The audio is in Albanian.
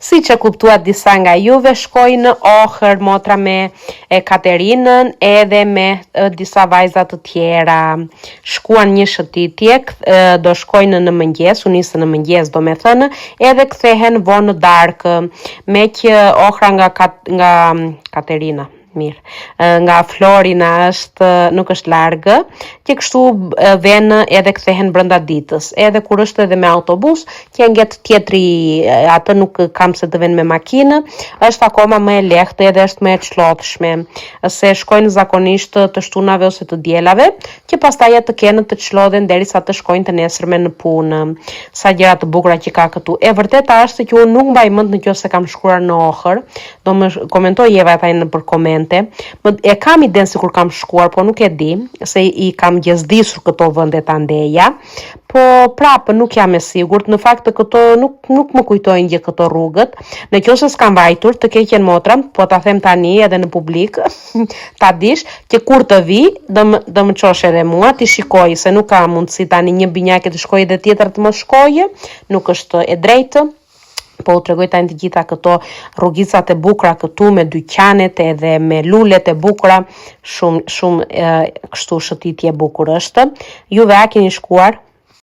Si që kuptuat disa nga juve, shkoj në Ohër motra me Katerinën edhe me disa vajzat të tjera. Shkuan një shëtitje, do shkojnë në mëngjes, u nisën në mëngjes do me thënë, edhe kthehen vonë në darkë, me që Ohra nga Katerina. Mirë. Nga Florina nuk është largë, që kështu venë edhe kthehen brenda ditës. Edhe kur është edhe me autobus, që nget tjetri, atë nuk kam se të venë me makinë, është akoma më e lehtë edhe është më e çlodhshme. Se shkojnë zakonisht të shtunave ose të dielave, që pastaj të kenë të çlodhen derisa të shkojnë të nesërmen në punë. Sa gjëra të bukura që ka këtu. E vërteta është që unë nuk mbaj mend nëse kam shkuar në Ohër, do më komentoj Eva ata në për komente. E kam iden se kur kam shkuar, po nuk e di, se i kam gjezdisur këto vëndet andeja, po prapë nuk jam e sigurt, në fakt të këto nuk më kujtojnë gjë këto rrugët, në qoftë s'kam vajtur të keqen motra, po ta them tani edhe në publik, ta dish, që kur të vi, do më çosh edhe mua, ti shikoj, se nuk ka mundësi tani një binjake të shkojë dhe tjetër të më shkojë, nuk është e drejtë. Po u tregoj tani të gjitha këto rrugicat e bukura këtu me dyqanet edhe me lulet e bukura, shumë kështu shëtitje bukur është. Juve a keni shkuar?